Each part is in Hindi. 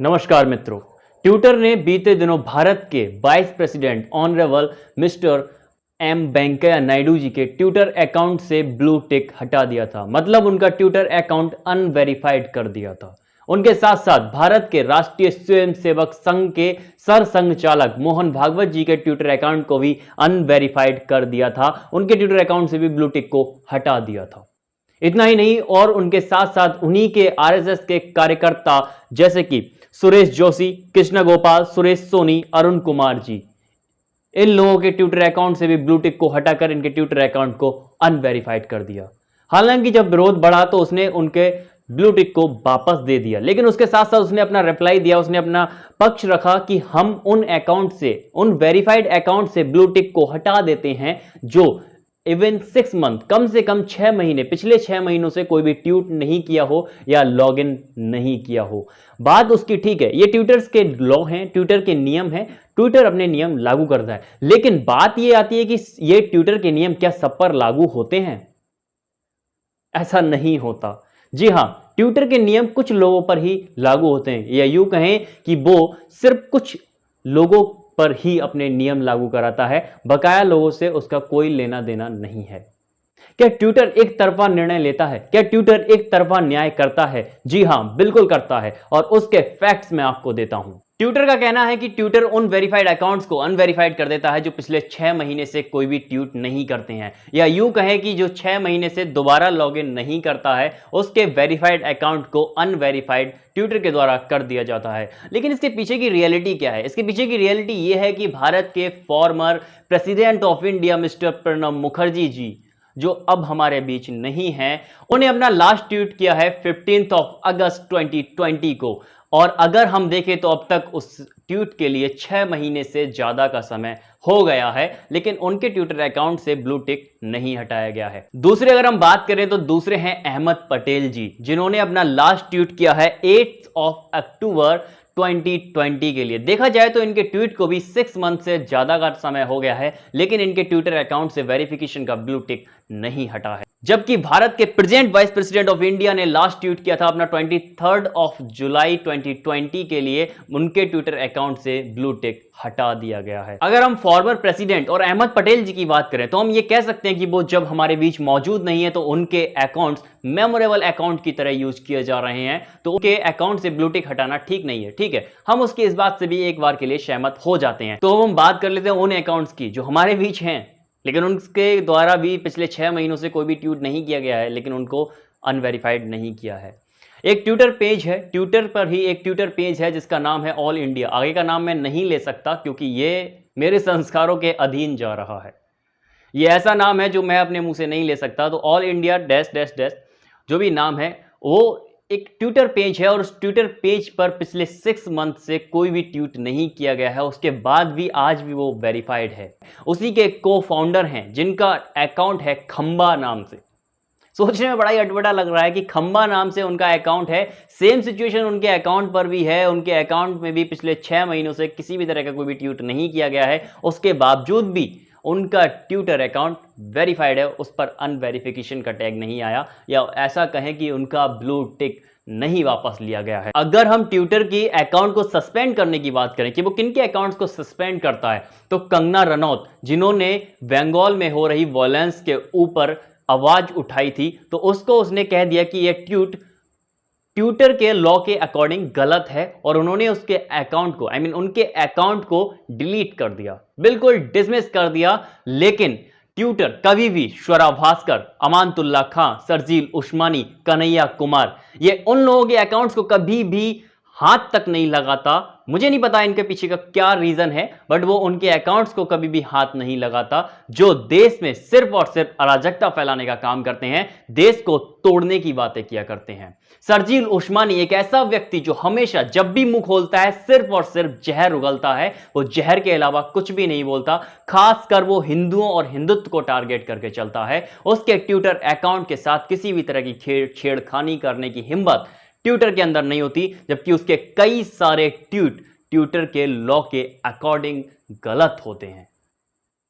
नमस्कार मित्रों। ट्विटर ने बीते दिनों भारत के vice president honourable mister M Venkaiah Naidu ji के ट्विटर अकाउंट से ब्लू टिक हटा दिया था। मतलब उनका ट्विटर अकाउंट अनवेरिफाइड कर दिया था। उनके साथ साथ भारत के राष्ट्रीय स्वयंसेवक संघ के सरसंघ चालक मोहन भागवत जी के ट्विटर अकाउंट को भी अनवेरिफाइड कर दिया था। उनके ट्विटर अकाउंट से भी ब्लू टिक को हटा दिया था। इतना ही नहीं, और उनके साथ साथ उन्हीं के आरएसएस के कार्यकर्ता जैसे कि सुरेश जोशी, कृष्ण गोपाल, सुरेश सोनी, अरुण कुमार जी, इन लोगों के ट्विटर अकाउंट से भी ब्लू टिक को हटाकर इनके ट्विटर अकाउंट को अनवेरिफाइड कर दिया। हालांकि जब विरोध बढ़ा तो उसने उनके ब्लू टिक को वापस दे दिया, लेकिन उसके साथ साथ उसने अपना रिप्लाई दिया, उसने अपना पक्ष रखा कि हम उन अकाउंट से, उन वेरीफाइड अकाउंट से ब्लू टिक को हटा देते हैं जो इवन 6 मंथ, कम से कम 6 महीने, पिछले 6 महीनों से कोई भी ट्वीट नहीं किया हो या लॉगिन नहीं किया हो। बात उसकी ठीक है, ये ट्विटर्स के लॉ हैं, ट्विटर के नियम हैं, ट्विटर अपने नियम लागू करता है। लेकिन बात ये आती है कि ये ट्विटर के नियम क्या सब पर लागू होते हैं? ऐसा नहीं होता। जी हां, ट्विटर के नियम कुछ लोगों पर ही लागू होते हैं, या यूं कहें कि वो सिर्फ कुछ लोगों पर ही अपने नियम लागू कराता है, बकाया लोगों से उसका कोई लेना देना नहीं है। क्या ट्विटर एक तरफा निर्णय लेता है? क्या ट्विटर एक तरफा न्याय करता है? जी हां, बिल्कुल करता है, और उसके फैक्ट्स मैं आपको देता हूं। ट्विटर का कहना है कि ट्विटर उन वेरीफाइड अकाउंट्स को अनवेरीफाइड कर देता है जो पिछले 6 महीने से कोई भी ट्वीट नहीं करते हैं, या यूं कहें कि जो 6 महीने से दोबारा लॉगिन नहीं करता है उसके वेरीफाइड अकाउंट को अनवेरीफाइड ट्विटर के द्वारा कर दिया जाता है। लेकिन इसके पीछे की रियलिटी क्या है? इसके पीछे की रियलिटी यह है कि भारत के former president of India mister Pranab Mukherjee ji, जो अब हमारे बीच नहीं है, उन्हें अपना लास्ट ट्वीट किया है 15 अगस्त 2020 को, और अगर हम देखें तो अब तक उस ट्वीट के लिए 6 महीने से ज्यादा का समय हो गया है, लेकिन उनके ट्विटर अकाउंट से ब्लू टिक नहीं हटाया गया है। दूसरे अगर हम बात करें तो दूसरे हैं अहमद पटेल जी, जिन्होंने अपना लास्ट ट्वीट किया है 8 अक्टूबर 2020 के लिए। देखा जाए तो इनके ट्वीट को भी 6 मंथ से ज्यादा का समय हो गया है, लेकिन इनके ट्विटर अकाउंट से वेरिफिकेशन का ब्लू टिक नहीं हटा है। जबकि भारत के present vice president of India ने लास्ट ट्वीट किया था अपना 23 जुलाई 2020 के लिए, उनके ट्विटर अकाउंट से ब्लू टिक हटा दिया गया है। अगर हम फॉर्मर प्रेसिडेंट और अहमद पटेल जी की बात करें तो हम ये कह सकते हैं कि वो जब हमारे बीच मौजूद नहीं है तो उनके अकाउंट्स मेमोरेबल अकाउंट की तरह यूज किए जा रहे हैं, तो उनके अकाउंट से ब्लू टिक हटाना ठीक नहीं है। ठीक है, हम उसकी इस बात से भी एक बार के लिए सहमत हो जाते हैं। तो हम बात कर लेते हैं उन अकाउंट्स की जो हमारे बीच हैं, लेकिन उनके द्वारा भी पिछले 6 महीनों से कोई भी ट्वीट नहीं किया गया है, लेकिन उनको अनवेरिफाइड नहीं किया है। एक ट्विटर पेज है, ट्विटर पर ही एक ट्विटर पेज है जिसका नाम है ऑल इंडिया। आगे का नाम मैं नहीं ले सकता क्योंकि ये मेरे संस्कारों के अधीन जा रहा है। ये ऐसा नाम है जो मैं अपने मुंह से नहीं ले सकता। तो all India dash dash dash जो भी नाम है वो एक ट्विटर पेज है, और उस ट्विटर पेज पर पिछले 6 मंथ से कोई भी ट्वीट नहीं किया गया है। उसके बाद भी आज भी वो वेरीफाइड है। उसी के को फाउंडर हैं जिनका अकाउंट है खंबा नाम से। सोचने में बड़ा ही अटपटा लग रहा है कि खंबा नाम से उनका अकाउंट है। सेम सिचुएशन उनके अकाउंट पर भी है। उनके अकाउंट में भी पिछले 6 महीनों से किसी भी तरह का कोई भी ट्वीट नहीं किया गया है। उसके बावजूद भी उनका ट्विटर अकाउंट वेरीफाइड है, उस पर अनवेरिफिकेशन का टैग नहीं आया, या ऐसा कहें कि उनका ब्लू टिक नहीं वापस लिया गया है। अगर हम ट्विटर की अकाउंट को सस्पेंड करने की बात करें कि वो किन के अकाउंट्स को सस्पेंड करता है, तो कंगना रनौत, जिन्होंने बंगाल में हो रही वॉयलेंस के ऊपर आवाज उठाई थी, तो उसको उसने कह दिया कि यह ट्वीट ट्विटर के लॉ के अकॉर्डिंग गलत है, और उन्होंने उसके अकाउंट को उनके अकाउंट को डिलीट कर दिया, बिल्कुल डिसमिस कर दिया। लेकिन ट्विटर कभी भी स्वरा भास्कर, अमानतुल्लाह खां, सरजील उस्मानी, कन्हैया कुमार, ये उन लोगों के अकाउंट्स को कभी भी हाथ तक नहीं लगाता। मुझे नहीं पता इनके पीछे का क्या रीजन है, बट वो उनके अकाउंट्स को कभी भी हाथ नहीं लगाता, जो देश में सिर्फ और सिर्फ अराजकता फैलाने का काम करते हैं, देश को तोड़ने की बातें किया करते हैं। सरजील उस्मानी एक ऐसा व्यक्ति जो हमेशा जब भी मुंह खोलता है सिर्फ और सिर्फ जहर उगलता है, वो जहर के अलावा कुछ भी नहीं बोलता। खासकर वो हिंदुओं और हिंदुत्व को टारगेट करके चलता है। उसके ट्विटर अकाउंट के साथ किसी भी तरह की छेड़खानी करने की हिम्मत ट्विटर के अंदर नहीं होती, जबकि उसके कई सारे ट्वीट ट्विटर के लॉ के अकॉर्डिंग गलत होते हैं।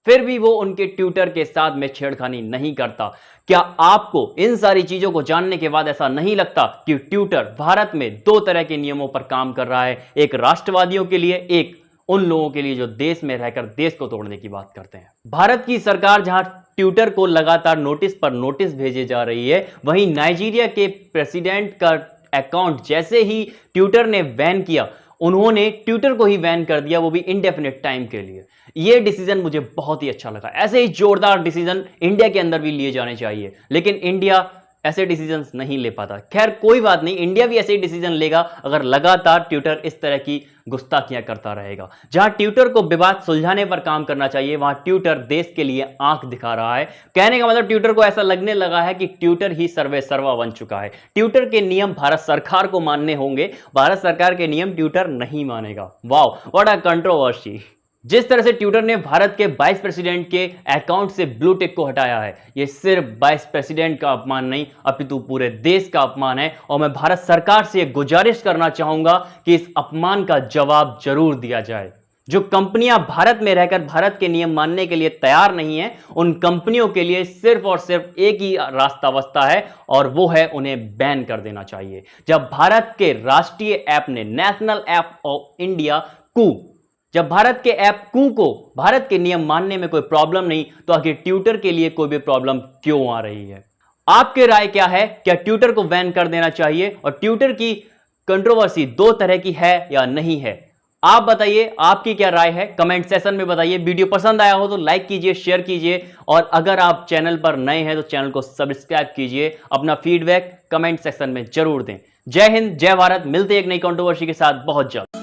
फिर भी वो उनके ट्विटर के साथ में छेड़खानी नहीं करता। क्या आपको इन सारी चीजों को जानने के बाद ऐसा नहीं लगता कि ट्विटर भारत में दो तरह के नियमों पर काम कर रहा है, एक राष्ट्रवादियों के लिए, एक उन लोगों के लिए जो देश में रहकर देश को तोड़ने की बात करते हैं। भारत की सरकार जहां ट्विटर को लगातार नोटिस पर नोटिस भेजे जा रही है, वहीं नाइजीरिया के प्रेसिडेंट का अकाउंट जैसे ही ट्विटर ने बैन किया, उन्होंने ट्विटर को ही बैन कर दिया, वो भी इंडेफिनिट टाइम के लिए। यह डिसीजन मुझे बहुत ही अच्छा लगा। ऐसे ही जोरदार डिसीजन इंडिया के अंदर भी लिए जाने चाहिए, लेकिन इंडिया ऐसे डिसीजंस नहीं ले पाता। खैर कोई बात नहीं, इंडिया भी ऐसे ही डिसीजन लेगा अगर लगातार ट्विटर इस तरह की गुस्ताखियां करता रहेगा। जहां ट्विटर को विवाद सुलझाने पर काम करना चाहिए, वहां ट्विटर देश के लिए आंख दिखा रहा है। कहने का मतलब ट्विटर को ऐसा लगने लगा है कि ट्विटर ही सर्वे सर्वा बन चुका है। ट्विटर के नियम भारत सरकार को मानने होंगे, भारत सरकार के नियम ट्विटर नहीं मानेगा। Wow, what a controversy. जिस तरह से ट्विटर ने भारत के वाइस प्रेसिडेंट के अकाउंट से ब्लू टिक को हटाया है, यह सिर्फ वाइस प्रेसिडेंट का अपमान नहीं, अपितु पूरे देश का अपमान है। और मैं भारत सरकार से गुजारिश करना चाहूंगा कि इस अपमान का जवाब जरूर दिया जाए। जो कंपनियां भारत में रहकर भारत के नियम मानने के लिए तैयार नहीं है, उन कंपनियों के लिए सिर्फ और सिर्फ एक ही रास्ता बचता है, और वो है उन्हें बैन कर देना चाहिए। जब भारत के राष्ट्रीय ऐप ने, नेशनल ऐप ऑफ इंडिया जब भारत के ऐप को भारत के नियम मानने में कोई प्रॉब्लम नहीं, तो आखिर ट्विटर के लिए कोई भी प्रॉब्लम क्यों आ रही है? आपके राय क्या है? क्या ट्विटर को बैन कर देना चाहिए? और ट्विटर की कंट्रोवर्सी दो तरह की है या नहीं है? आप बताइए, आपकी क्या राय है? कमेंट सेक्शन में बताइए। वीडियो पसंद आया हो तो लाइक कीजिए, शेयर कीजिए, और अगर आप चैनल पर नए हैं तो चैनल को सब्सक्राइब कीजिए। अपना फीडबैक कमेंट सेक्शन में जरूर दें। जय हिंद, जय भारत। मिलते हैं एक नई कंट्रोवर्सी के साथ बहुत जल्द।